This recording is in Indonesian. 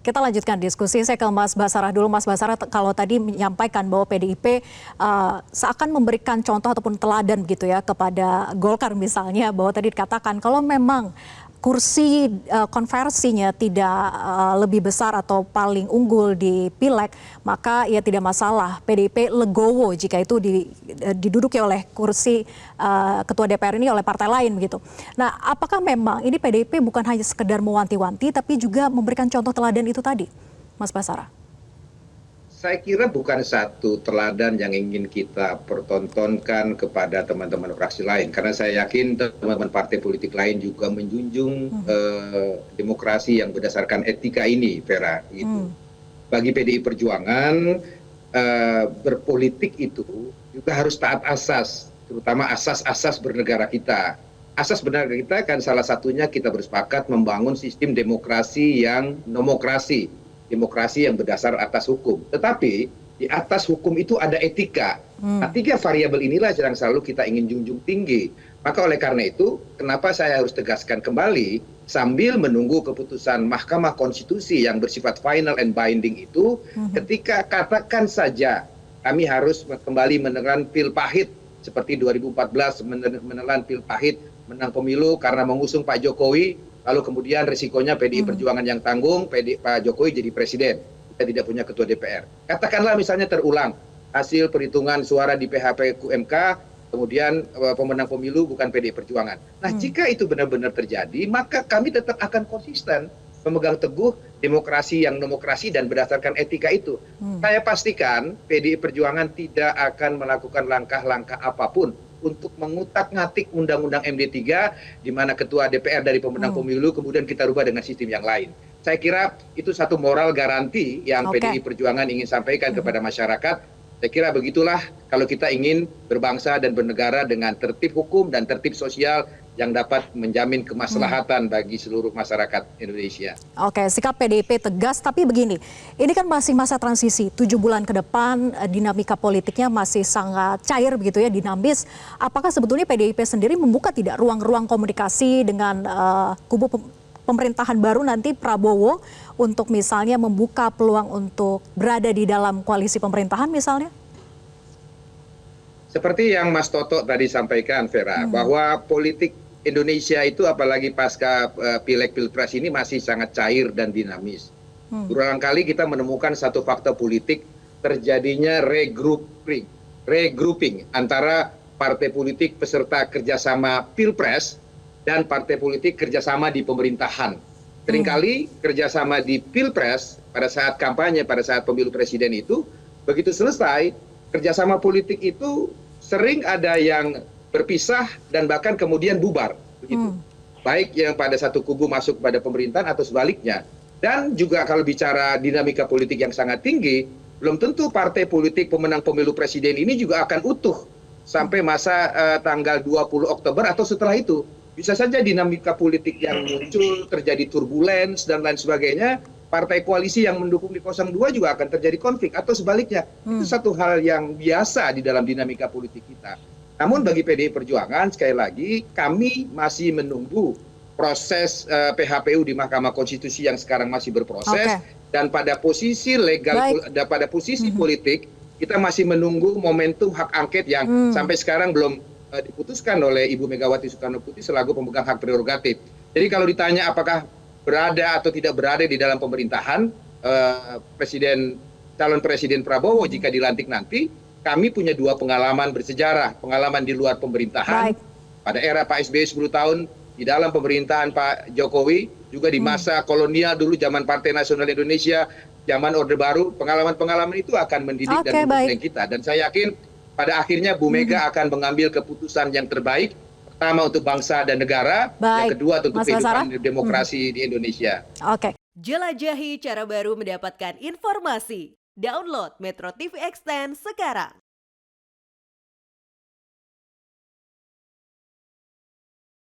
kita lanjutkan diskusi. Saya ke Mas Basarah dulu. Mas Basarah, kalau tadi menyampaikan bahwa PDIP seakan memberikan contoh ataupun teladan begitu ya kepada Golkar misalnya, bahwa tadi dikatakan kalau memang kursi konversinya tidak lebih besar atau paling unggul di Pileg, maka ya tidak masalah. PDIP legowo jika itu diduduki oleh kursi ketua DPR ini oleh partai lain begitu. Nah, apakah memang ini PDIP bukan hanya sekedar mewanti-wanti, tapi juga memberikan contoh teladan itu tadi, Mas Basarah? Saya kira bukan satu teladan yang ingin kita pertontonkan kepada teman-teman fraksi lain. Karena saya yakin teman-teman partai politik lain juga menjunjung demokrasi yang berdasarkan etika ini, Vera. Gitu. Bagi PDI Perjuangan, berpolitik itu juga harus taat asas, terutama asas-asas bernegara kita. Asas bernegara kita kan salah satunya kita bersepakat membangun sistem demokrasi yang nomokrasi. Demokrasi yang berdasar atas hukum. Tetapi di atas hukum itu ada etika. Nah, 3 variabel inilah yang selalu kita ingin junjung tinggi. Maka oleh karena itu, kenapa saya harus tegaskan kembali, sambil menunggu keputusan Mahkamah Konstitusi yang bersifat final and binding itu, ketika katakan saja kami harus kembali menelan pil pahit, seperti 2014 menelan pil pahit, menang pemilu karena mengusung Pak Jokowi, lalu kemudian resikonya PDI Perjuangan yang tanggung, Pak Jokowi jadi presiden. Kita tidak punya ketua DPR. Katakanlah misalnya terulang hasil perhitungan suara di PHPU MK, kemudian pemenang pemilu bukan PDI Perjuangan. Nah, jika itu benar-benar terjadi, maka kami tetap akan konsisten memegang teguh demokrasi yang nomokrasi dan berdasarkan etika itu. Saya pastikan PDI Perjuangan tidak akan melakukan langkah-langkah apapun untuk mengutak-ngatik Undang-Undang MD3 di mana ketua DPR dari pemenang pemilu kemudian kita rubah dengan sistem yang lain. Saya kira itu satu moral garansi yang PDI Perjuangan ingin sampaikan kepada masyarakat. Saya kira begitulah kalau kita ingin berbangsa dan bernegara dengan tertib hukum dan tertib sosial yang dapat menjamin kemaslahatan bagi seluruh masyarakat Indonesia. Oke, sikap PDIP tegas, tapi begini, ini kan masih masa transisi, 7 bulan ke depan dinamika politiknya masih sangat cair begitu ya, dinamis. Apakah sebetulnya PDIP sendiri membuka tidak ruang-ruang komunikasi dengan kubu pemerintahan baru nanti Prabowo untuk misalnya membuka peluang untuk berada di dalam koalisi pemerintahan misalnya? Seperti yang Mas Toto tadi sampaikan, Vera, bahwa politik Indonesia itu apalagi pasca Pileg Pilpres ini masih sangat cair dan dinamis. Berulang kali kita menemukan satu fakta politik terjadinya regrouping antara partai politik peserta kerjasama Pilpres dan partai politik kerjasama di pemerintahan. Seringkali kerjasama di Pilpres pada saat kampanye, pada saat pemilu presiden itu, begitu selesai, kerjasama politik itu sering ada yang berpisah dan bahkan kemudian bubar, begitu. Baik yang pada satu kubu masuk pada pemerintahan atau sebaliknya. Dan juga kalau bicara dinamika politik yang sangat tinggi, belum tentu partai politik pemenang pemilu presiden ini juga akan utuh sampai masa tanggal 20 Oktober atau setelah itu. Bisa saja dinamika politik yang muncul, terjadi turbulens dan lain sebagainya, partai koalisi yang mendukung di 02 juga akan terjadi konflik atau sebaliknya. Itu satu hal yang biasa di dalam dinamika politik kita. Namun bagi PDI Perjuangan, sekali lagi, kami masih menunggu proses PHPU di Mahkamah Konstitusi yang sekarang masih berproses. Dan pada posisi legal, pada posisi politik, kita masih menunggu momentum hak angket yang sampai sekarang belum diputuskan oleh Ibu Megawati Soekarno Putri selaku pemegang hak prerogatif. Jadi kalau ditanya apakah berada atau tidak berada di dalam pemerintahan, calon presiden Prabowo jika dilantik nanti, kami punya 2 pengalaman bersejarah. Pengalaman di luar pemerintahan, pada era Pak SBY 10 tahun, di dalam pemerintahan Pak Jokowi, juga di masa kolonial dulu, zaman Partai Nasional Indonesia, zaman Orde Baru, pengalaman-pengalaman itu akan mendidik dan membentuk kita. Dan saya yakin pada akhirnya Bu Mega akan mengambil keputusan yang terbaik, pertama untuk bangsa dan negara, yang kedua untuk kehidupan demokrasi di Indonesia. Jelajahi cara baru mendapatkan informasi. Download Metro TV Extend sekarang.